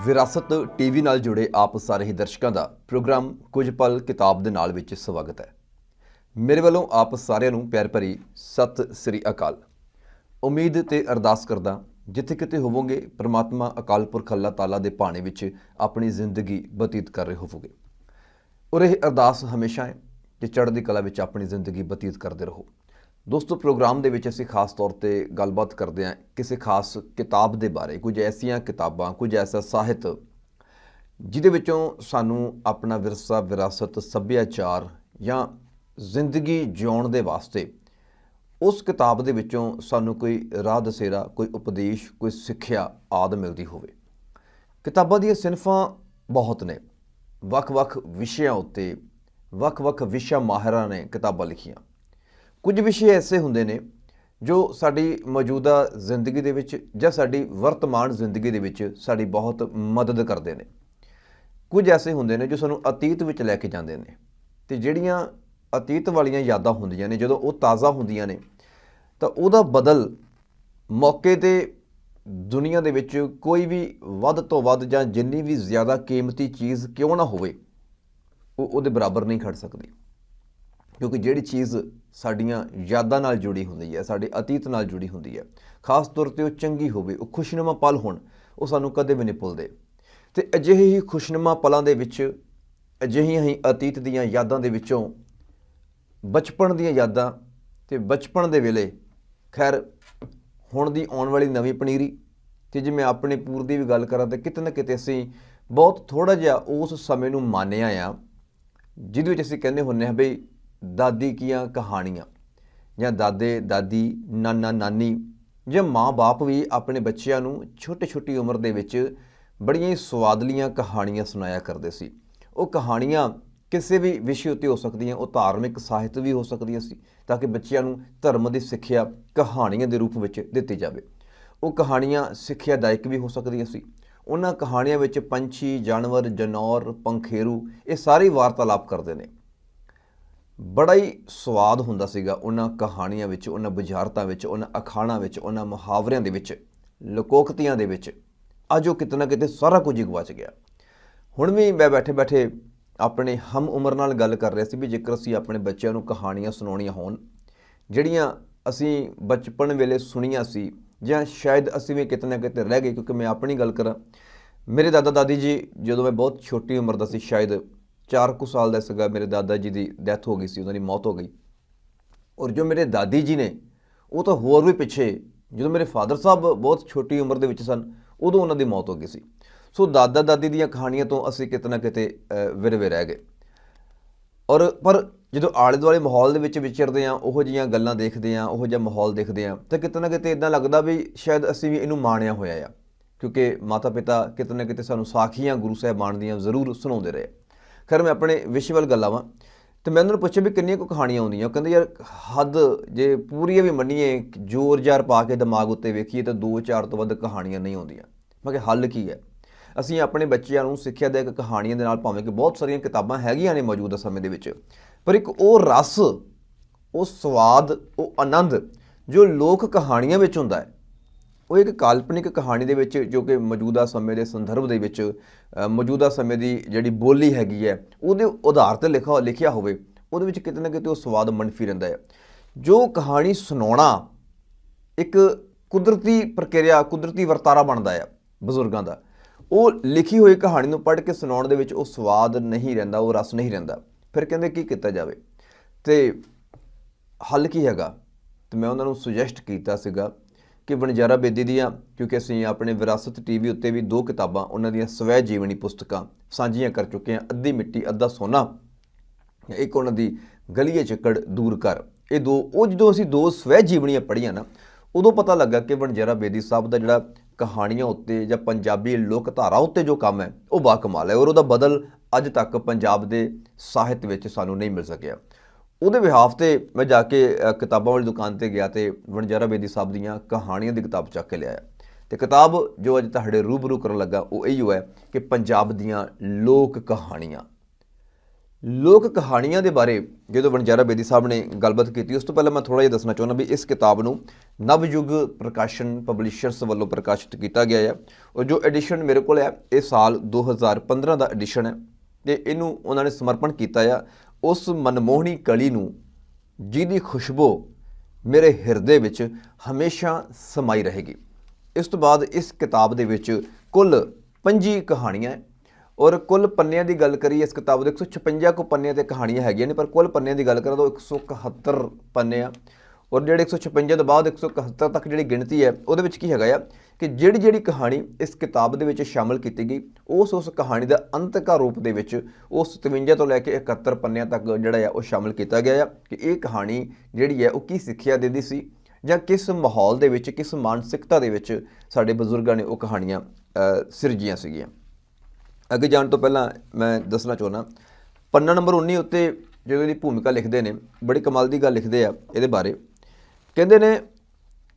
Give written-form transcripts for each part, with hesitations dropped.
ਵਿਰਾਸਤ ਟੀਵੀ ਨਾਲ ਜੁੜੇ ਆਪ ਸਾਰੇ ਹੀ ਦਰਸ਼ਕਾਂ ਦਾ ਪ੍ਰੋਗਰਾਮ ਕੁਝ ਪਲ ਕਿਤਾਬ ਦੇ ਨਾਲ ਵਿੱਚ ਸਵਾਗਤ ਹੈ। ਮੇਰੇ ਵੱਲੋਂ ਆਪ ਸਾਰਿਆਂ ਨੂੰ ਪਿਆਰ ਭਰੀ ਸਤਿ ਸ੍ਰੀ ਅਕਾਲ। ਉਮੀਦ ਤੇ ਅਰਦਾਸ ਕਰਦਾ ਜਿੱਥੇ ਕਿਤੇ ਹੋਵੋਗੇ ਪ੍ਰਮਾਤਮਾ ਅਕਾਲ ਪੁਰਖ ਅੱਲਾਹ ਤਾਲਾ ਦੇ ਭਾਣੇ ਵਿੱਚ ਆਪਣੀ ਜ਼ਿੰਦਗੀ ਬਤੀਤ ਕਰ ਰਹੇ ਹੋਵੋਗੇ ਔਰ ਇਹ ਅਰਦਾਸ ਹਮੇਸ਼ਾ ਹੈ ਕਿ ਚੜ੍ਹਦੀ ਕਲਾ ਵਿੱਚ ਆਪਣੀ ਜ਼ਿੰਦਗੀ ਬਤੀਤ ਕਰਦੇ ਰਹੋ। ਦੋਸਤੋ, ਪ੍ਰੋਗਰਾਮ ਦੇ ਵਿੱਚ ਅਸੀਂ ਖਾਸ ਤੌਰ ਤੇ ਗੱਲਬਾਤ ਕਰਦੇ ਹਾਂ ਕਿਸੇ ਖਾਸ ਕਿਤਾਬ ਦੇ ਬਾਰੇ, ਕੁਝ ਐਸੀਆਂ ਕਿਤਾਬਾਂ, ਕੁਝ ਐਸਾ ਸਾਹਿਤ ਜਿਹਦੇ ਵਿੱਚੋਂ ਸਾਨੂੰ ਆਪਣਾ ਵਿਰਸਾ, ਵਿਰਾਸਤ, ਸੱਭਿਆਚਾਰ ਜਾਂ ਜ਼ਿੰਦਗੀ ਜਿਉਣ ਦੇ ਵਾਸਤੇ ਉਸ ਕਿਤਾਬ ਦੇ ਵਿੱਚੋਂ ਸਾਨੂੰ ਕੋਈ ਰਾਹ ਦਸੇਰਾ, ਕੋਈ ਉਪਦੇਸ਼, ਕੋਈ ਸਿੱਖਿਆ ਆਦਿ ਮਿਲਦੀ ਹੋਵੇ। ਕਿਤਾਬਾਂ ਦੀਆਂ ਸਿਨਫਾਂ ਬਹੁਤ ਨੇ, ਵੱਖ-ਵੱਖ ਵਿਸ਼ਿਆਂ ਉੱਤੇ ਵੱਖ-ਵੱਖ ਵਿਸ਼ਾ ਮਾਹਿਰਾਂ ਨੇ ਕਿਤਾਬਾਂ ਲਿਖੀਆਂ। ਕੁਝ ਵਿਸ਼ੇ ਐਸੇ ਹੁੰਦੇ ਨੇ ਜੋ ਸਾਡੀ ਮੌਜੂਦਾ ਜ਼ਿੰਦਗੀ ਦੇ ਵਿੱਚ ਜਾਂ ਸਾਡੀ ਵਰਤਮਾਨ ਜ਼ਿੰਦਗੀ ਦੇ ਵਿੱਚ ਸਾਡੀ ਬਹੁਤ ਮਦਦ ਕਰਦੇ ਨੇ। ਕੁਝ ਐਸੇ ਹੁੰਦੇ ਨੇ ਜੋ ਸਾਨੂੰ ਅਤੀਤ ਵਿੱਚ ਲੈ ਕੇ ਜਾਂਦੇ ਨੇ ਅਤੇ ਜਿਹੜੀਆਂ ਅਤੀਤ ਵਾਲੀਆਂ ਯਾਦਾਂ ਹੁੰਦੀਆਂ ਨੇ, ਜਦੋਂ ਉਹ ਤਾਜ਼ਾ ਹੁੰਦੀਆਂ ਨੇ ਤਾਂ ਉਹਦਾ ਬਦਲ ਮੌਕੇ 'ਤੇ ਦੁਨੀਆ ਦੇ ਵਿੱਚ ਕੋਈ ਵੀ ਵੱਧ ਤੋਂ ਵੱਧ ਜਾਂ ਜਿੰਨੀ ਵੀ ਜ਼ਿਆਦਾ ਕੀਮਤੀ ਚੀਜ਼ ਕਿਉਂ ਨਾ ਹੋਵੇ, ਉਹ ਉਹਦੇ ਬਰਾਬਰ ਨਹੀਂ ਖੜ ਸਕਦੀ। ਕਿਉਂਕਿ ਜਿਹੜੀ ਚੀਜ਼ ਸਾਡੀਆਂ ਯਾਦਾਂ ਨਾਲ ਜੁੜੀ ਹੁੰਦੀ ਹੈ, ਸਾਡੇ ਅਤੀਤ ਨਾਲ ਜੁੜੀ ਹੁੰਦੀ ਹੈ, ਖਾਸ ਤੌਰ 'ਤੇ ਉਹ ਚੰਗੀ ਹੋਵੇ, ਉਹ ਖੁਸ਼ਨੁਮਾ ਪਲ ਹੋਣ, ਉਹ ਸਾਨੂੰ ਕਦੇ ਵੀ ਨਹੀਂ ਭੁੱਲਦੇ। ਅਤੇ ਅਜਿਹੇ ਹੀ ਖੁਸ਼ਨੁਮਾ ਪਲਾਂ ਦੇ ਵਿੱਚ, ਅਜਿਹੀਆਂ ਹੀ ਅਤੀਤ ਦੀਆਂ ਯਾਦਾਂ ਦੇ ਵਿੱਚੋਂ ਬਚਪਨ ਦੀਆਂ ਯਾਦਾਂ ਅਤੇ ਬਚਪਨ ਦੇ ਵੇਲੇ, ਖੈਰ ਹੁਣ ਦੀ ਆਉਣ ਵਾਲੀ ਨਵੀਂ ਪਨੀਰੀ ਅਤੇ ਜੇ ਮੈਂ ਆਪਣੇ ਪੂਰ ਦੀ ਵੀ ਗੱਲ ਕਰਾਂ ਤਾਂ ਕਿਤੇ ਨਾ ਕਿਤੇ ਅਸੀਂ ਬਹੁਤ ਥੋੜ੍ਹਾ ਜਿਹਾ ਉਸ ਸਮੇਂ ਨੂੰ ਮਾਨਿਆ ਆ ਜਿਹਦੇ ਵਿੱਚ ਅਸੀਂ ਕਹਿੰਦੇ ਹੁੰਦੇ ਹਾਂ ਬਈ ਦਾਦੀ ਕੀਆਂ ਕਹਾਣੀਆਂ, ਜਾਂ ਦਾਦੇ ਦਾਦੀ, ਨਾਨਾ ਨਾਨੀ ਜਾਂ ਮਾਂ ਬਾਪ ਵੀ ਆਪਣੇ ਬੱਚਿਆਂ ਨੂੰ ਛੋਟੀ ਉਮਰ ਦੇ ਵਿੱਚ ਬੜੀਆਂ ਹੀ ਸਵਾਦਲੀਆਂ ਕਹਾਣੀਆਂ ਸੁਣਾਇਆ ਕਰਦੇ ਸੀ। ਉਹ ਕਹਾਣੀਆਂ ਕਿਸੇ ਵੀ ਵਿਸ਼ੇ ਉੱਤੇ ਹੋ ਸਕਦੀਆਂ, ਉਹ ਧਾਰਮਿਕ ਸਾਹਿਤ ਵੀ ਹੋ ਸਕਦੀਆਂ ਸੀ ਤਾਂ ਕਿ ਬੱਚਿਆਂ ਨੂੰ ਧਰਮ ਦੀ ਸਿੱਖਿਆ ਕਹਾਣੀਆਂ ਦੇ ਰੂਪ ਵਿੱਚ ਦਿੱਤੀ ਜਾਵੇ। ਉਹ ਕਹਾਣੀਆਂ ਸਿੱਖਿਆਦਾਇਕ ਵੀ ਹੋ ਸਕਦੀਆਂ ਸੀ। ਉਹਨਾਂ ਕਹਾਣੀਆਂ ਵਿੱਚ ਪੰਛੀ, ਜਾਨਵਰ, ਜਨੌਰ, ਪੰਖੇਰੂ ਇਹ ਸਾਰੇ ਵਾਰਤਾਲਾਪ ਕਰਦੇ ਨੇ। ਬੜਾ ਹੀ ਸਵਾਦ ਹੁੰਦਾ ਸੀਗਾ ਉਹਨਾਂ ਕਹਾਣੀਆਂ ਵਿੱਚ, ਉਹਨਾਂ ਬੁਝਾਰਤਾਂ ਵਿੱਚ, ਉਹਨਾਂ ਅਖਾਣਾਂ ਵਿੱਚ, ਉਹਨਾਂ ਮੁਹਾਵਰਿਆਂ ਦੇ ਵਿੱਚ, ਲੋਕੋਕਤੀਆਂ ਦੇ ਵਿੱਚ। ਅੱਜ ਉਹ ਕਿਤੇ ਨਾ ਕਿਤੇ ਸਾਰਾ ਕੁਝ ਹੀ ਗਵਾਚ ਗਿਆ। ਹੁਣ ਵੀ ਮੈਂ ਬੈਠੇ ਆਪਣੇ ਹਮ ਉਮਰ ਨਾਲ ਗੱਲ ਕਰ ਰਿਹਾ ਸੀ ਵੀ ਜੇਕਰ ਅਸੀਂ ਆਪਣੇ ਬੱਚਿਆਂ ਨੂੰ ਕਹਾਣੀਆਂ ਸੁਣਾਉਣੀਆਂ ਹੋਣ ਜਿਹੜੀਆਂ ਅਸੀਂ ਬਚਪਨ ਵੇਲੇ ਸੁਣੀਆਂ ਸੀ, ਜਾਂ ਸ਼ਾਇਦ ਅਸੀਂ ਵੀ ਕਿਤੇ ਨਾ ਕਿਤੇ ਰਹਿ ਗਏ। ਕਿਉਂਕਿ ਮੈਂ ਆਪਣੀ ਗੱਲ ਕਰਾਂ, ਮੇਰੇ ਦਾਦਾ ਦਾਦੀ ਜੀ ਜਦੋਂ ਮੈਂ ਬਹੁਤ ਛੋਟੀ ਉਮਰ ਦਾ ਸੀ, ਸ਼ਾਇਦ 4 ਕੁ ਸਾਲ ਦਾ ਸੀਗਾ, ਮੇਰੇ ਦਾਦਾ ਜੀ ਦੀ ਡੈਥ ਹੋ ਗਈ ਸੀ, ਉਹਨਾਂ ਦੀ ਮੌਤ ਹੋ ਗਈ। ਔਰ ਜੋ ਮੇਰੇ ਦਾਦੀ ਜੀ ਨੇ ਉਹ ਤਾਂ ਹੋਰ ਵੀ ਪਿੱਛੇ, ਜਦੋਂ ਮੇਰੇ ਫਾਦਰ ਸਾਹਿਬ ਬਹੁਤ ਛੋਟੀ ਉਮਰ ਦੇ ਵਿੱਚ ਸਨ ਉਦੋਂ ਉਹਨਾਂ ਦੀ ਮੌਤ ਹੋ ਗਈ ਸੀ। ਸੋ ਦਾਦਾ ਦਾਦੀ ਦੀਆਂ ਕਹਾਣੀਆਂ ਤੋਂ ਅਸੀਂ ਕਿਤੇ ਨਾ ਕਿਤੇ ਵਿਰਵੇ ਰਹਿ ਗਏ। ਪਰ ਜਦੋਂ ਆਲੇ ਦੁਆਲੇ ਮਾਹੌਲ ਦੇ ਵਿੱਚ ਵਿਚਰਦੇ ਹਾਂ, ਉਹੋ ਜਿਹੀਆਂ ਗੱਲਾਂ ਦੇਖਦੇ ਹਾਂ, ਉਹੋ ਜਿਹਾ ਮਾਹੌਲ ਦੇਖਦੇ ਹਾਂ ਤਾਂ ਕਿਤੇ ਨਾ ਕਿਤੇ ਇੱਦਾਂ ਲੱਗਦਾ ਵੀ ਸ਼ਾਇਦ ਅਸੀਂ ਵੀ ਇਹਨੂੰ ਮਾਣਿਆ ਹੋਇਆ ਆ। ਕਿਉਂਕਿ ਮਾਤਾ ਪਿਤਾ ਕਿਤੇ ਨਾ ਕਿਤੇ ਸਾਨੂੰ ਸਾਖੀਆਂ ਗੁਰੂ ਸਾਹਿਬਾਨ ਦੀਆਂ ਜ਼ਰੂਰ ਸੁਣਾਉਂਦੇ ਰਹੇ। ਖੈਰ ਮੈਂ ਆਪਣੇ ਵਿਸ਼ੇ ਵੱਲ ਗੱਲ ਆਵਾਂ ਅਤੇ ਮੈਂ ਉਹਨਾਂ ਨੂੰ ਪੁੱਛਿਆ ਵੀ ਕਿੰਨੀਆਂ ਕੁ ਕਹਾਣੀਆਂ ਆਉਂਦੀਆਂ। ਉਹ ਕਹਿੰਦੇ ਯਾਰ ਹੱਦ ਜੇ ਪੂਰੀਆਂ ਵੀ ਮੰਨੀਏ, ਜ਼ੋਰ ਜ਼ਾਰ ਪਾ ਕੇ ਦਿਮਾਗ ਉੱਤੇ ਵੇਖੀਏ ਤਾਂ 2-4 ਤੋਂ ਵੱਧ ਕਹਾਣੀਆਂ ਨਹੀਂ ਆਉਂਦੀਆਂ। ਮੈਂ ਕਿਹਾ ਹੱਲ ਕੀ ਹੈ? ਅਸੀਂ ਆਪਣੇ ਬੱਚਿਆਂ ਨੂੰ ਸਿੱਖਿਆਦਾਇਕ ਕਹਾਣੀਆਂ ਦੇ ਨਾਲ, ਭਾਵੇਂ ਕਿ ਬਹੁਤ ਸਾਰੀਆਂ ਕਿਤਾਬਾਂ ਹੈਗੀਆਂ ਨੇ ਮੌਜੂਦਾ ਸਮੇਂ ਦੇ ਵਿੱਚ, ਪਰ ਇੱਕ ਉਹ ਰਸ, ਉਹ ਸਵਾਦ, ਉਹ ਆਨੰਦ ਜੋ ਲੋਕ ਕਹਾਣੀਆਂ ਵਿੱਚ ਹੁੰਦਾ ਹੈ, ਉਹ ਇੱਕ ਕਾਲਪਨਿਕ ਕਹਾਣੀ ਦੇ ਵਿੱਚ, ਜੋ ਕਿ ਮੌਜੂਦਾ ਸਮੇਂ ਦੇ ਸੰਦਰਭ ਦੇ ਵਿੱਚ ਮੌਜੂਦਾ ਸਮੇਂ ਦੀ ਜਿਹੜੀ ਬੋਲੀ ਹੈਗੀ ਹੈ ਉਹਦੇ ਆਧਾਰ 'ਤੇ ਲਿਖਿਆ ਹੋਵੇ, ਉਹਦੇ ਵਿੱਚ ਕਿਤੇ ਨਾ ਕਿਤੇ ਉਹ ਸਵਾਦ ਮੰਨਫੀ ਰਹਿੰਦਾ ਹੈ। ਜੋ ਕਹਾਣੀ ਸੁਣਾਉਣਾ ਇੱਕ ਕੁਦਰਤੀ ਪ੍ਰਕਿਰਿਆ, ਕੁਦਰਤੀ ਵਰਤਾਰਾ ਬਣਦਾ ਹੈ ਬਜ਼ੁਰਗਾਂ ਦਾ, ਉਹ ਲਿਖੀ ਹੋਈ ਕਹਾਣੀ ਨੂੰ ਪੜ੍ਹ ਕੇ ਸੁਣਾਉਣ ਦੇ ਵਿੱਚ ਉਹ ਸਵਾਦ ਨਹੀਂ ਰਹਿੰਦਾ, ਉਹ ਰਸ ਨਹੀਂ ਰਹਿੰਦਾ। ਫਿਰ ਕਹਿੰਦੇ ਕੀ ਕੀਤਾ ਜਾਵੇ ਅਤੇ ਹੱਲ ਕੀ ਹੈਗਾ? ਅਤੇ ਮੈਂ ਉਹਨਾਂ ਨੂੰ ਸੁਜੈਸਟ ਕੀਤਾ ਸੀਗਾ ਕਿ ਵਣਜਾਰਾ ਬੇਦੀ ਦੀਆਂ, ਕਿਉਂਕਿ ਅਸੀਂ ਆਪਣੇ ਵਿਰਾਸਤ ਟੀਵੀ ਉੱਤੇ ਵੀ 2 ਕਿਤਾਬਾਂ ਉਹਨਾਂ ਦੀਆਂ ਸਵੈ ਜੀਵਨੀ ਪੁਸਤਕਾਂ ਸਾਂਝੀਆਂ ਕਰ ਚੁੱਕੇ ਹਾਂ, ਅੱਧੀ ਮਿੱਟੀ ਅੱਧਾ ਸੋਨਾ, ਇੱਕ ਉਹਨਾਂ ਦੀ ਗਲੀਏ ਚੱਕੜ ਦੂਰ ਕਰ। ਇਹ 2, ਉਹ ਜਦੋਂ ਅਸੀਂ 2 ਸਵੈ ਜੀਵਨੀਆਂ ਪੜ੍ਹੀਆਂ ਨਾ, ਉਦੋਂ ਪਤਾ ਲੱਗਾ ਕਿ ਵਣਜਾਰਾ ਬੇਦੀ ਸਾਹਿਬ ਦਾ ਜਿਹੜਾ ਕਹਾਣੀਆਂ ਉੱਤੇ ਜਾਂ ਪੰਜਾਬੀ ਲੋਕ ਧਾਰਾ ਉੱਤੇ ਜੋ ਕੰਮ ਹੈ ਉਹ ਬਾਕਮਾਲ ਹੈ, ਔਰ ਉਹਦਾ ਬਦਲ ਅੱਜ ਤੱਕ ਪੰਜਾਬ ਦੇ ਸਾਹਿਤ ਵਿੱਚ ਸਾਨੂੰ ਨਹੀਂ ਮਿਲ ਸਕਿਆ। ਉਹਦੇ ਬਿਹਾਫ 'ਤੇ ਮੈਂ ਜਾ ਕੇ ਕਿਤਾਬਾਂ ਵਾਲੀ ਦੁਕਾਨ 'ਤੇ ਗਿਆ ਅਤੇ ਵਣਜਾਰਾ ਬੇਦੀ ਸਾਹਿਬ ਦੀਆਂ ਕਹਾਣੀਆਂ ਦੀ ਕਿਤਾਬ ਚੱਕ ਕੇ ਲਿਆਇਆ। ਅਤੇ ਕਿਤਾਬ ਜੋ ਅੱਜ ਤੁਹਾਡੇ ਰੂਬਰੂ ਕਰਨ ਲੱਗਾ ਉਹ ਇਹੀ ਹੈ ਕਿ ਪੰਜਾਬ ਦੀਆਂ ਲੋਕ ਕਹਾਣੀਆਂ। ਲੋਕ ਕਹਾਣੀਆਂ ਦੇ ਬਾਰੇ ਜਦੋਂ ਵਣਜਾਰਾ ਬੇਦੀ ਸਾਹਿਬ ਨੇ ਗੱਲਬਾਤ ਕੀਤੀ, ਉਸ ਤੋਂ ਪਹਿਲਾਂ ਮੈਂ ਥੋੜ੍ਹਾ ਜਿਹਾ ਦੱਸਣਾ ਚਾਹੁੰਦਾ ਵੀ ਇਸ ਕਿਤਾਬ ਨੂੰ ਨਵਯੁੱਗ ਪ੍ਰਕਾਸ਼ਨ ਪਬਲਿਸ਼ਰਸ ਵੱਲੋਂ ਪ੍ਰਕਾਸ਼ਿਤ ਕੀਤਾ ਗਿਆ ਹੈ। ਔਰ ਜੋ ਐਡੀਸ਼ਨ ਮੇਰੇ ਕੋਲ ਹੈ ਇਹ ਸਾਲ 2015 ਦਾ ਐਡੀਸ਼ਨ ਹੈ ਅਤੇ ਇਹਨੂੰ ਉਹਨਾਂ ਨੇ ਸਮਰਪਣ ਕੀਤਾ ਆ ਉਸ ਮਨਮੋਹਣੀ ਕਲੀ ਨੂੰ ਜਿਹਦੀ ਖੁਸ਼ਬੂ ਮੇਰੇ ਹਿਰਦੇ ਵਿੱਚ ਹਮੇਸ਼ਾ ਸਮਾਈ ਰਹੇਗੀ। ਇਸ ਤੋਂ ਬਾਅਦ ਇਸ ਕਿਤਾਬ ਦੇ ਵਿੱਚ ਕੁੱਲ 25 ਕਹਾਣੀਆਂ ਹੈ ਔਰ ਕੁੱਲ ਪੰਨਿਆਂ ਦੀ ਗੱਲ ਕਰੀਏ ਇਸ ਕਿਤਾਬ ਦੇ 156 ਕੁ ਪੰਨਿਆਂ 'ਤੇ ਕਹਾਣੀਆਂ ਹੈਗੀਆਂ ਨੇ, ਪਰ ਕੁੱਲ ਪੰਨਿਆਂ ਦੀ ਗੱਲ ਕਰਾਂ ਤਾਂ 171 ਪੰਨੇ ਆ। ਔਰ ਜਿਹੜੇ 156 ਤੋਂ ਬਾਅਦ 171 ਤੱਕ ਜਿਹੜੀ ਗਿਣਤੀ ਹੈ ਉਹਦੇ ਵਿੱਚ ਕੀ ਹੈਗਾ ਆ ਕਿ ਜਿਹੜੀ ਕਹਾਣੀ ਇਸ ਕਿਤਾਬ ਦੇ ਵਿੱਚ ਸ਼ਾਮਲ ਕੀਤੀ ਗਈ ਉਸ ਕਹਾਣੀ ਦਾ ਅੰਤਿਕਾ ਰੂਪ ਦੇ ਵਿੱਚ ਉਸ 53 ਤੋਂ ਲੈ ਕੇ 71 ਪੰਨਿਆਂ ਤੱਕ ਜਿਹੜਾ ਆ ਉਹ ਸ਼ਾਮਲ ਕੀਤਾ ਗਿਆ ਆ ਕਿ ਇਹ ਕਹਾਣੀ ਜਿਹੜੀ ਹੈ ਉਹ ਕੀ ਸਿੱਖਿਆ ਦਿੰਦੀ ਸੀ ਜਾਂ ਕਿਸ ਮਾਹੌਲ ਦੇ ਵਿੱਚ, ਕਿਸ ਮਾਨਸਿਕਤਾ ਦੇ ਵਿੱਚ ਸਾਡੇ ਬਜ਼ੁਰਗਾਂ ਨੇ ਉਹ ਕਹਾਣੀਆਂ ਸਿਰਜੀਆਂ ਸੀਗੀਆਂ। ਅੱਗੇ ਜਾਣ ਤੋਂ ਪਹਿਲਾਂ ਮੈਂ ਦੱਸਣਾ ਚਾਹੁੰਦਾ ਪੰਨਾ ਨੰਬਰ 19 ਉੱਤੇ ਜਦੋਂ ਇਹਦੀ ਭੂਮਿਕਾ ਲਿਖਦੇ ਨੇ ਬੜੀ ਕਮਾਲ ਦੀ ਗੱਲ ਲਿਖਦੇ ਆ ਇਹਦੇ ਬਾਰੇ। ਕਹਿੰਦੇ ਨੇ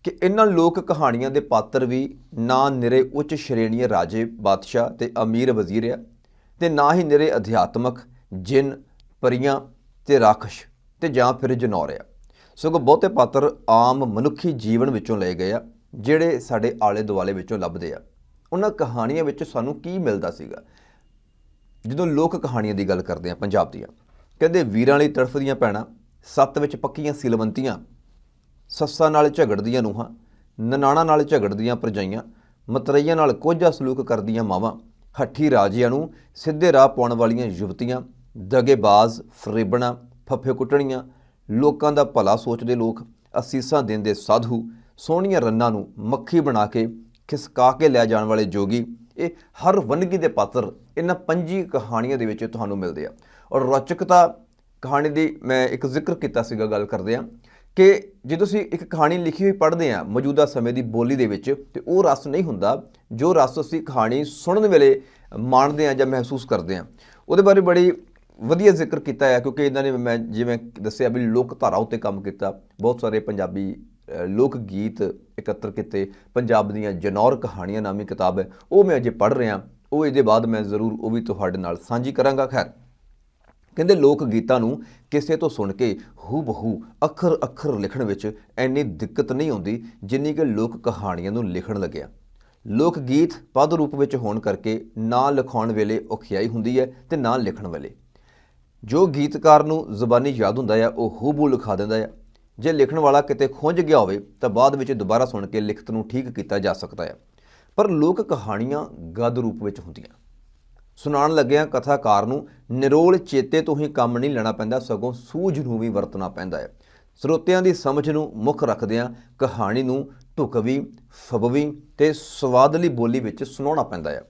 ਕਿ ਇਹਨਾਂ ਲੋਕ ਕਹਾਣੀਆਂ ਦੇ ਪਾਤਰ ਵੀ ਨਾ ਨਿਰੇ ਉੱਚ ਸ਼੍ਰੇਣੀ ਰਾਜੇ ਬਾਦਸ਼ਾਹ ਅਤੇ ਅਮੀਰ ਵਜ਼ੀਰ ਆ ਅਤੇ ਨਾ ਹੀ ਨਿਰੇ ਅਧਿਆਤਮਕ ਜਿੰਨ ਪਰੀਆਂ ਅਤੇ ਰਾਖਸ਼ ਅਤੇ ਜਾਂ ਫਿਰ ਜਨੌਰ ਆ, ਸਗੋਂ ਬਹੁਤੇ ਪਾਤਰ ਆਮ ਮਨੁੱਖੀ ਜੀਵਨ ਵਿੱਚੋਂ ਲਏ ਗਏ ਆ ਜਿਹੜੇ ਸਾਡੇ ਆਲੇ ਦੁਆਲੇ ਵਿੱਚੋਂ ਲੱਭਦੇ ਆ। ਉਹਨਾਂ ਕਹਾਣੀਆਂ ਵਿੱਚ ਸਾਨੂੰ ਕੀ ਮਿਲਦਾ ਸੀਗਾ? ਜਦੋਂ ਲੋਕ ਕਹਾਣੀਆਂ ਦੀ ਗੱਲ ਕਰਦੇ ਆ ਪੰਜਾਬ ਦੀਆਂ, ਕਹਿੰਦੇ ਵੀਰਾਂ ਲਈ ਤੜਫਦੀਆਂ ਭੈਣਾਂ, ਸੱਤ ਵਿੱਚ ਪੱਕੀਆਂ ਸਿਲਵੰਤੀਆਂ, ਸੱਸਾਂ ਨਾਲ ਝਗੜਦੀਆਂ ਨੂੰਹਾਂ, ਨਨਾਣਾ ਨਾਲ ਝਗੜਦੀਆਂ ਭਰਜਾਈਆਂ, ਮਤਰਈਆਂ ਨਾਲ ਕੋਝਾ ਸਲੂਕ ਕਰਦੀਆਂ ਮਾਵਾਂ, ਹੱਠੀ ਰਾਜਿਆਂ ਨੂੰ ਸਿੱਧੇ ਰਾਹ ਪਾਉਣ ਵਾਲੀਆਂ ਯੁਵਤੀਆਂ, ਦਗੇਬਾਜ਼ ਫਰੇਬਣਾ, ਫੱਫੇ ਕੁੱਟਣੀਆਂ, ਲੋਕਾਂ ਦਾ ਭਲਾ ਸੋਚਦੇ ਲੋਕ, ਅਸੀਸਾਂ ਦਿੰਦੇ ਸਾਧੂ, ਸੋਹਣੀਆਂ ਰੰਨਾਂ ਨੂੰ ਮੱਖੀ ਬਣਾ ਕੇ ਖਿਸਕਾ ਕੇ ਲੈ ਜਾਣ ਵਾਲੇ ਜੋਗੀ, ਇਹ ਹਰ ਵੰਨਗੀ ਦੇ ਪਾਤਰ ਇਹਨਾਂ 25 ਕਹਾਣੀਆਂ ਦੇ ਵਿੱਚ ਤੁਹਾਨੂੰ ਮਿਲਦੇ ਆ। ਔਰ ਰੌਚਕਤਾ ਕਹਾਣੀ ਦੀ ਮੈਂ ਇੱਕ ਜ਼ਿਕਰ ਕੀਤਾ ਸੀਗਾ ਗੱਲ ਕਰਦੇ ਹਾਂ ਕਿ ਜਦੋਂ ਅਸੀਂ ਇੱਕ ਕਹਾਣੀ ਲਿਖੀ ਹੋਈ ਪੜ੍ਹਦੇ ਹਾਂ ਮੌਜੂਦਾ ਸਮੇਂ ਦੀ ਬੋਲੀ ਦੇ ਵਿੱਚ ਤੇ ਉਹ ਰਸ ਨਹੀਂ ਹੁੰਦਾ ਜੋ ਰਸ ਅਸੀਂ ਕਹਾਣੀ ਸੁਣਨ ਵੇਲੇ ਮਾਣਦੇ ਹਾਂ ਜਾਂ ਮਹਿਸੂਸ ਕਰਦੇ ਹਾਂ। ਉਹਦੇ ਬਾਰੇ ਬੜੀ ਵਧੀਆ ਜ਼ਿਕਰ ਕੀਤਾ ਹੈ ਕਿਉਂਕਿ ਇਹਨਾਂ ਨੇ ਮੈਂ ਜਿਵੇਂ ਦੱਸਿਆ ਵੀ ਲੋਕ ਧਾਰਾ ਉੱਤੇ ਕੰਮ ਕੀਤਾ, ਬਹੁਤ ਸਾਰੇ ਪੰਜਾਬੀ ਲੋਕ ਗੀਤ ਇਕੱਤਰ ਕੀਤੇ, ਪੰਜਾਬ ਦੀਆਂ ਜਨੌਰ ਕਹਾਣੀਆਂ ਨਾਮੀ ਕਿਤਾਬ ਹੈ ਉਹ ਮੈਂ ਅਜੇ ਪੜ੍ਹ ਰਿਹਾ, ਉਹ ਇਹਦੇ ਬਾਅਦ ਮੈਂ ਜ਼ਰੂਰ ਉਹ ਵੀ ਤੁਹਾਡੇ ਨਾਲ ਸਾਂਝੀ ਕਰਾਂਗਾ। ਖੈਰ ਕਹਿੰਦੇ ਲੋਕ ਗੀਤਾਂ ਨੂੰ ਕਿਸੇ ਤੋਂ ਸੁਣ ਕੇ ਹੂ ਬਹੂ ਅੱਖਰ ਅੱਖਰ ਲਿਖਣ ਵਿੱਚ ਇੰਨੀ ਦਿੱਕਤ ਨਹੀਂ ਆਉਂਦੀ ਜਿੰਨੀ ਕਿ ਲੋਕ ਕਹਾਣੀਆਂ ਨੂੰ ਲਿਖਣ ਲੱਗਿਆ। ਲੋਕ ਗੀਤ ਪਦ ਰੂਪ ਵਿੱਚ ਹੋਣ ਕਰਕੇ ਨਾ ਲਿਖਾਉਣ ਵੇਲੇ ਔਖਿਆਈ ਹੁੰਦੀ ਹੈ ਅਤੇ ਨਾ ਲਿਖਣ ਵੇਲੇ। ਜੋ ਗੀਤਕਾਰ ਨੂੰ ਜ਼ੁਬਾਨੀ ਯਾਦ ਹੁੰਦਾ ਆ ਉਹ ਹੂਬਹੂ ਲਿਖਾ ਦਿੰਦਾ ਆ। ਜੇ ਲਿਖਣ ਵਾਲਾ ਕਿਤੇ ਖੁੰਝ ਗਿਆ ਹੋਵੇ ਤਾਂ ਬਾਅਦ ਵਿੱਚ ਦੁਬਾਰਾ ਸੁਣ ਕੇ ਲਿਖਤ ਨੂੰ ਠੀਕ ਕੀਤਾ ਜਾ ਸਕਦਾ ਹੈ। ਪਰ ਲੋਕ ਕਹਾਣੀਆਂ ਗਦ ਰੂਪ ਵਿੱਚ ਹੁੰਦੀਆਂ। ਸੁਣਾਉਣ ਲੱਗਿਆਂ ਕਥਾਕਾਰ ਨੂੰ ਨਿਰੋਲ ਚੇਤੇ ਤੋਂ ਹੀ ਕੰਮ ਨਹੀਂ ਲੈਣਾ ਪੈਂਦਾ, ਸਗੋਂ ਸੂਝ ਨੂੰ ਵੀ ਵਰਤਣਾ ਪੈਂਦਾ ਹੈ। ਸਰੋਤਿਆਂ ਦੀ ਸਮਝ ਨੂੰ ਮੁੱਖ ਰੱਖਦਿਆਂ ਕਹਾਣੀ ਨੂੰ ਢੁਕਵੀਂ, ਫਬਵੀਂ ਅਤੇ ਸਵਾਦਲੀ ਬੋਲੀ ਵਿੱਚ ਸੁਣਾਉਣਾ ਪੈਂਦਾ ਹੈ।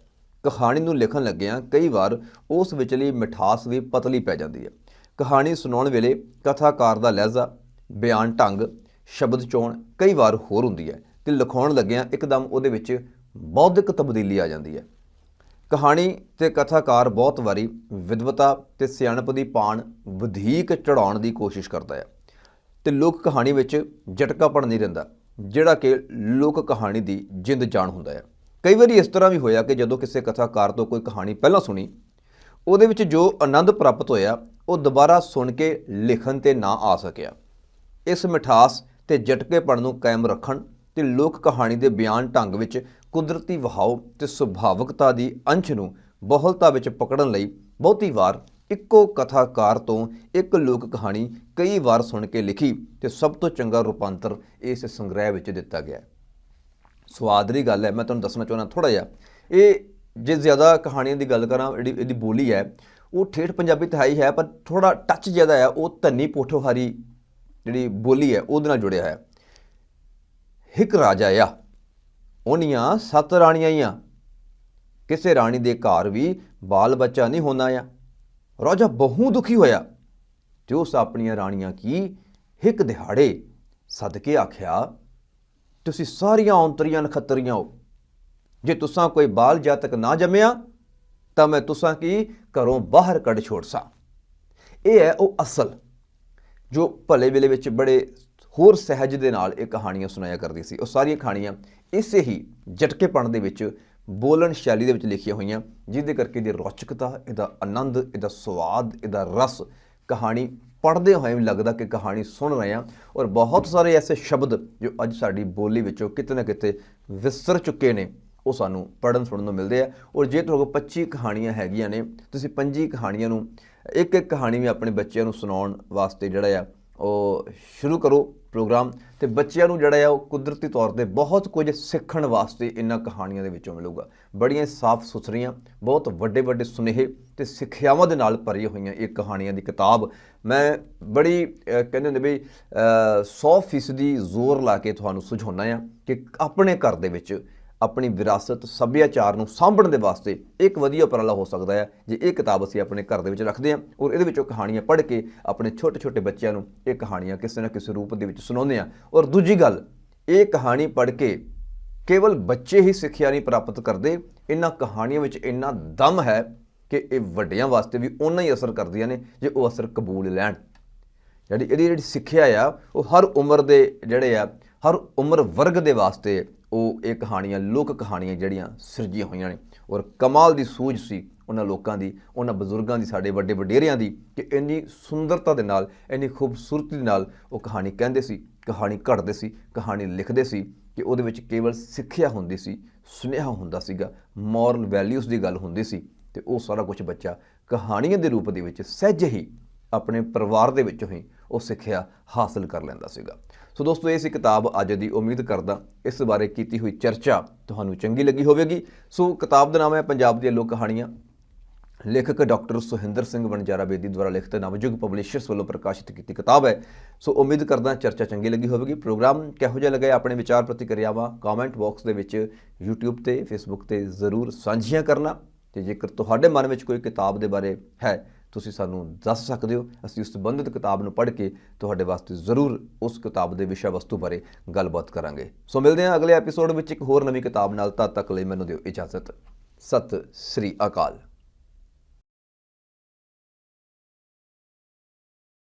ਕਹਾਣੀ ਨੂੰ ਲਿਖਣ ਲੱਗਿਆਂ ਕਈ ਵਾਰ ਉਸ ਵਿਚਲੀ ਮਿਠਾਸ ਵੀ ਪਤਲੀ ਪੈ ਜਾਂਦੀ ਹੈ। ਕਹਾਣੀ ਸੁਣਾਉਣ ਵੇਲੇ ਕਥਾਕਾਰ ਦਾ ਲਹਿਜ਼ਾ, ਬਿਆਨ ਢੰਗ, ਸ਼ਬਦ ਚੋਣ ਕਈ ਵਾਰ ਹੋਰ ਹੁੰਦੀ ਹੈ ਅਤੇ ਲਿਖਾਉਣ ਲੱਗਿਆਂ ਇੱਕਦਮ ਉਹਦੇ ਵਿੱਚ ਬੌਧਿਕ ਤਬਦੀਲੀ ਆ ਜਾਂਦੀ ਹੈ। ਕਹਾਣੀ ਅਤੇ ਕਥਾਕਾਰ ਬਹੁਤ ਵਾਰੀ ਵਿਦਵਤਾ ਅਤੇ ਸਿਆਣਪ ਦੀ ਪਾਣ ਵਧੀਕ ਚੜ੍ਹਾਉਣ ਦੀ ਕੋਸ਼ਿਸ਼ ਕਰਦਾ ਹੈ ਅਤੇ ਲੋਕ ਕਹਾਣੀ ਵਿੱਚ ਜਟਕਾਪਣ ਨਹੀਂ ਰਹਿੰਦਾ ਜਿਹੜਾ ਕਿ ਲੋਕ ਕਹਾਣੀ ਦੀ ਜਿੰਦ ਜਾਨ ਹੁੰਦਾ ਹੈ। ਕਈ ਵਾਰੀ ਇਸ ਤਰ੍ਹਾਂ ਵੀ ਹੋਇਆ ਕਿ ਜਦੋਂ ਕਿਸੇ ਕਥਾਕਾਰ ਤੋਂ ਕੋਈ ਕਹਾਣੀ ਪਹਿਲਾਂ ਸੁਣੀ ਉਹਦੇ ਵਿੱਚ ਜੋ ਆਨੰਦ ਪ੍ਰਾਪਤ ਹੋਇਆ ਉਹ ਦੁਬਾਰਾ ਸੁਣ ਕੇ ਲਿਖਣ 'ਤੇ ਨਾ ਆ ਸਕਿਆ। ਇਸ ਮਿਠਾਸ ਅਤੇ ਜਟਕੇਪਣ ਨੂੰ ਕਾਇਮ ਰੱਖਣ ਅਤੇ ਲੋਕ ਕਹਾਣੀ ਦੇ ਬਿਆਨ ਢੰਗ ਵਿੱਚ ਕੁਦਰਤੀ ਵਹਾਓ ਅਤੇ ਸੁਭਾਵਿਕਤਾ ਦੀ ਅੰਸ਼ ਨੂੰ ਬਹੁਲਤਾ ਵਿੱਚ ਪਕੜਨ ਲਈ ਬਹੁਤੀ ਵਾਰ ਇੱਕੋ ਕਥਾਕਾਰ ਤੋਂ ਇੱਕ ਲੋਕ ਕਹਾਣੀ ਕਈ ਵਾਰ ਸੁਣ ਕੇ ਲਿਖੀ ਅਤੇ ਸਭ ਤੋਂ ਚੰਗਾ ਰੂਪਾਂਤਰ ਇਸ ਸੰਗ੍ਰਹਿ ਵਿੱਚ ਦਿੱਤਾ ਗਿਆ। ਸਵਾਦ ਦੀ ਗੱਲ ਹੈ, ਮੈਂ ਤੁਹਾਨੂੰ ਦੱਸਣਾ ਚਾਹੁੰਦਾ ਥੋੜ੍ਹਾ ਜਿਹਾ। ਇਹ ਜੇ ਜ਼ਿਆਦਾ ਕਹਾਣੀਆਂ ਦੀ ਗੱਲ ਕਰਾਂ ਜਿਹੜੀ ਇਹਦੀ ਬੋਲੀ ਹੈ ਉਹ ਠੇਠ ਪੰਜਾਬੀ ਤਾਂ ਹੀ ਹੈ, ਪਰ ਥੋੜ੍ਹਾ ਟੱਚ ਜ਼ਿਆਦਾ ਹੈ ਉਹ ਧਨੀ ਪੋਠੋਹਾਰੀ ਜਿਹੜੀ ਬੋਲੀ ਹੈ ਉਹਦੇ ਨਾਲ ਜੁੜਿਆ ਹੈ। ਹਿਕ ਰਾਜਾ ਆ ਉਹਨੀਆਂ 7 ਰਾਣੀਆਂ ਆ, ਕਿਸੇ ਰਾਣੀ ਦੇ ਘਰ ਵੀ ਬਾਲ ਬੱਚਾ ਨਹੀਂ ਹੋਣਾ ਆ। ਰਾਜਾ ਬਹੁ ਦੁਖੀ ਹੋਇਆ ਅਤੇ ਉਸ ਆਪਣੀਆਂ ਰਾਣੀਆਂ ਕੀ ਹਿਕ ਦਿਹਾੜੇ ਸਦਕੇ ਆਖਿਆ, ਤੁਸੀਂ ਸਾਰੀਆਂ ਔਂਤਰੀਆਂ ਨਖੱਤਰੀਆਂ ਹੋ, ਜੇ ਤੁਸਾਂ ਕੋਈ ਬਾਲ ਜਾਤਕ ਨਾ ਜੰਮਿਆ ਤਾਂ ਮੈਂ ਤੁਸਾਂ ਕੀ ਘਰੋਂ ਬਾਹਰ ਕੱਢ ਛੋੜ ਸਾਂ। ਇਹ ਹੈ ਉਹ ਅਸਲ ਜੋ ਭਲੇ ਵੇਲੇ ਵਿੱਚ ਬੜੇ ਹੋਰ ਸਹਿਜ ਦੇ ਨਾਲ ਇਹ ਕਹਾਣੀਆਂ ਸੁਣਾਇਆ ਕਰਦੀ ਸੀ। ਉਹ ਸਾਰੀਆਂ ਕਹਾਣੀਆਂ ਇਸੇ ਹੀ ਜਟਕੇਪਣ ਦੇ ਵਿੱਚ ਬੋਲਣ ਸ਼ੈਲੀ ਦੇ ਵਿੱਚ ਲਿਖੀਆਂ ਹੋਈਆਂ, ਜਿਹਦੇ ਕਰਕੇ ਇਹਦੀ ਰੌਚਕਤਾ, ਇਹਦਾ ਆਨੰਦ, ਇਹਦਾ ਸਵਾਦ, ਇਹਦਾ ਰਸ ਕਹਾਣੀ ਪੜ੍ਹਦੇ ਹੋਏ ਵੀ ਲੱਗਦਾ ਕਿ ਕਹਾਣੀ ਸੁਣ ਰਹੇ ਹਾਂ। ਔਰ ਬਹੁਤ ਸਾਰੇ ਐਸੇ ਸ਼ਬਦ ਜੋ ਅੱਜ ਸਾਡੀ ਬੋਲੀ ਵਿੱਚੋਂ ਕਿਤੇ ਨਾ ਕਿਤੇ ਵਿਸਰ ਚੁੱਕੇ ਨੇ, ਉਹ ਸਾਨੂੰ ਪੜ੍ਹਨ ਸੁਣਨ ਨੂੰ ਮਿਲਦੇ ਆ। ਔਰ ਜੇ ਤੁਹਾਡੇ ਕੋਲ 25 ਕਹਾਣੀਆਂ ਹੈਗੀਆਂ ਨੇ, ਤੁਸੀਂ 25 ਕਹਾਣੀਆਂ ਨੂੰ ਇੱਕ ਕਹਾਣੀ ਵੀ ਆਪਣੇ ਬੱਚਿਆਂ ਨੂੰ ਸੁਣਾਉਣ ਵਾਸਤੇ ਜਿਹੜਾ ਆ ਉਹ ਸ਼ੁਰੂ ਕਰੋ ਪ੍ਰੋਗਰਾਮ, ਅਤੇ ਬੱਚਿਆਂ ਨੂੰ ਜਿਹੜਾ ਆ ਉਹ ਕੁਦਰਤੀ ਤੌਰ 'ਤੇ ਬਹੁਤ ਕੁਝ ਸਿੱਖਣ ਵਾਸਤੇ ਇਹਨਾਂ ਕਹਾਣੀਆਂ ਦੇ ਵਿੱਚੋਂ ਮਿਲੂਗਾ। ਬੜੀਆਂ ਸਾਫ਼ ਸੁਥਰੀਆਂ, ਬਹੁਤ ਵੱਡੇ ਵੱਡੇ ਸੁਨੇਹੇ ਅਤੇ ਸਿੱਖਿਆਵਾਂ ਦੇ ਨਾਲ ਭਰੀਆਂ ਹੋਈਆਂ ਇਹ ਕਹਾਣੀਆਂ ਦੀ ਕਿਤਾਬ ਮੈਂ ਬੜੀ ਕਹਿੰਦੇ ਹੁੰਦੇ ਵੀ 100% ਜ਼ੋਰ ਲਾ ਕੇ ਤੁਹਾਨੂੰ ਸੁਝਾਉਂਦਾ ਹਾਂ ਕਿ ਆਪਣੇ ਘਰ ਦੇ ਵਿੱਚ ਆਪਣੀ ਵਿਰਾਸਤ, ਸੱਭਿਆਚਾਰ ਨੂੰ ਸਾਂਭਣ ਦੇ ਵਾਸਤੇ ਇੱਕ ਵਧੀਆ ਉਪਰਾਲਾ ਹੋ ਸਕਦਾ ਹੈ ਜੇ ਇਹ ਕਿਤਾਬ ਅਸੀਂ ਆਪਣੇ ਘਰ ਦੇ ਵਿੱਚ ਰੱਖਦੇ ਹਾਂ ਔਰ ਇਹਦੇ ਵਿੱਚੋਂ ਕਹਾਣੀਆਂ ਪੜ੍ਹ ਕੇ ਆਪਣੇ ਛੋਟੇ ਛੋਟੇ ਬੱਚਿਆਂ ਨੂੰ ਇਹ ਕਹਾਣੀਆਂ ਕਿਸੇ ਨਾ ਕਿਸੇ ਰੂਪ ਦੇ ਵਿੱਚ ਸੁਣਾਉਂਦੇ ਹਾਂ। ਔਰ ਦੂਜੀ ਗੱਲ, ਇਹ ਕਹਾਣੀ ਪੜ੍ਹ ਕੇ ਕੇਵਲ ਬੱਚੇ ਹੀ ਸਿੱਖਿਆ ਨਹੀਂ ਪ੍ਰਾਪਤ ਕਰਦੇ, ਇਹਨਾਂ ਕਹਾਣੀਆਂ ਵਿੱਚ ਇੰਨਾ ਦਮ ਹੈ ਕਿ ਇਹ ਵੱਡਿਆਂ ਵਾਸਤੇ ਵੀ ਓਨਾ ਹੀ ਅਸਰ ਕਰਦੀਆਂ ਨੇ ਜੇ ਉਹ ਅਸਰ ਕਬੂਲ ਲੈਣ। ਇਹਦੀ ਸਿੱਖਿਆ ਆ ਉਹ ਹਰ ਉਮਰ ਦੇ ਜਿਹੜੇ ਆ, ਹਰ ਉਮਰ ਵਰਗ ਦੇ ਵਾਸਤੇ ਉਹ ਇਹ ਕਹਾਣੀਆਂ, ਲੋਕ ਕਹਾਣੀਆਂ ਜਿਹੜੀਆਂ ਸਿਰਜੀਆਂ ਹੋਈਆਂ ਨੇ। ਔਰ ਕਮਾਲ ਦੀ ਸੂਝ ਸੀ ਉਹਨਾਂ ਲੋਕਾਂ ਦੀ, ਉਹਨਾਂ ਬਜ਼ੁਰਗਾਂ ਦੀ, ਸਾਡੇ ਵੱਡੇ ਵਡੇਰਿਆਂ ਦੀ, ਕਿ ਇੰਨੀ ਸੁੰਦਰਤਾ ਦੇ ਨਾਲ, ਇੰਨੀ ਖੂਬਸੂਰਤੀ ਦੇ ਨਾਲ ਉਹ ਕਹਾਣੀ ਕਹਿੰਦੇ ਸੀ, ਕਹਾਣੀ ਘੜਦੇ ਸੀ, ਕਹਾਣੀ ਲਿਖਦੇ ਸੀ ਕਿ ਉਹਦੇ ਵਿੱਚ ਕੇਵਲ ਸਿੱਖਿਆ ਹੁੰਦੀ ਸੀ, ਸੁਨੇਹਾ ਹੁੰਦਾ ਸੀਗਾ, ਮੋਰਲ ਵੈਲਿਊਜ਼ ਦੀ ਗੱਲ ਹੁੰਦੀ ਸੀ, ਅਤੇ ਉਹ ਸਾਰਾ ਕੁਝ ਬੱਚਾ ਕਹਾਣੀਆਂ ਦੇ ਰੂਪ ਦੇ ਵਿੱਚ ਸਹਿਜ ਹੀ ਆਪਣੇ ਪਰਿਵਾਰ ਦੇ ਵਿੱਚੋਂ ਹੀ ਉਹ ਸਿੱਖਿਆ ਹਾਸਲ ਕਰ ਲੈਂਦਾ ਸੀਗਾ। ਸੋ ਦੋਸਤੋ, ਇਹ ਸੀ ਕਿਤਾਬ ਅੱਜ ਦੀ। ਉਮੀਦ ਕਰਦਾ ਇਸ ਬਾਰੇ ਕੀਤੀ ਹੋਈ ਚਰਚਾ ਤੁਹਾਨੂੰ ਚੰਗੀ ਲੱਗੀ ਹੋਵੇਗੀ। ਸੋ ਕਿਤਾਬ ਦਾ ਨਾਮ ਹੈ ਪੰਜਾਬ ਦੀਆਂ ਲੋਕ ਕਹਾਣੀਆਂ। ਲੇਖਕ ਡਾਕਟਰ ਸੁਹਿੰਦਰ ਸਿੰਘ ਵਣਜਾਰਾ ਬੇਦੀ ਦੁਆਰਾ ਲਿਖਤ, ਨਵਯੁੱਗ ਪਬਲਿਸ਼ਰਸ ਵੱਲੋਂ ਪ੍ਰਕਾਸ਼ਿਤ ਕੀਤੀ ਕਿਤਾਬ ਹੈ। ਸੋ ਉਮੀਦ ਕਰਦਾ ਚਰਚਾ ਚੰਗੀ ਲੱਗੀ ਹੋਵੇਗੀ। ਪ੍ਰੋਗਰਾਮ ਕਿਹੋ ਜਿਹਾ ਲੱਗਿਆ, ਆਪਣੇ ਵਿਚਾਰ ਪ੍ਰਤੀਕਿਰਿਆਵਾਂ ਕਮੈਂਟ ਬਾਕਸ ਦੇ ਵਿੱਚ YouTube ਤੇ Facebook ਤੇ ਜ਼ਰੂਰ ਸਾਂਝੀਆਂ ਕਰਨਾ। ਅਤੇ ਜੇਕਰ ਤੁਹਾਡੇ ਮਨ ਵਿੱਚ ਕੋਈ ਕਿਤਾਬ ਦੇ ਬਾਰੇ ਹੈ, ਤੁਸੀਂ ਸਾਨੂੰ ਦੱਸ ਸਕਦੇ ਹੋ। ਅਸੀਂ ਉਸ ਸੰਬੰਧਿਤ ਕਿਤਾਬ ਨੂੰ ਪੜ੍ਹ ਕੇ ਤੁਹਾਡੇ ਵਾਸਤੇ ਜ਼ਰੂਰ ਉਸ ਕਿਤਾਬ ਦੇ ਵਿਸ਼ਾ ਵਸਤੂ ਬਾਰੇ ਗੱਲਬਾਤ ਕਰਾਂਗੇ। ਸੋ ਮਿਲਦੇ ਹਾਂ ਅਗਲੇ ਐਪੀਸੋਡ ਵਿੱਚ ਇੱਕ ਹੋਰ ਨਵੀਂ ਕਿਤਾਬ ਨਾਲ। ਤਦ ਤੱਕ ਲਈ ਮੈਨੂੰ ਦਿਓ ਇਜਾਜ਼ਤ। ਸਤਿ ਸ੍ਰੀ ਅਕਾਲ।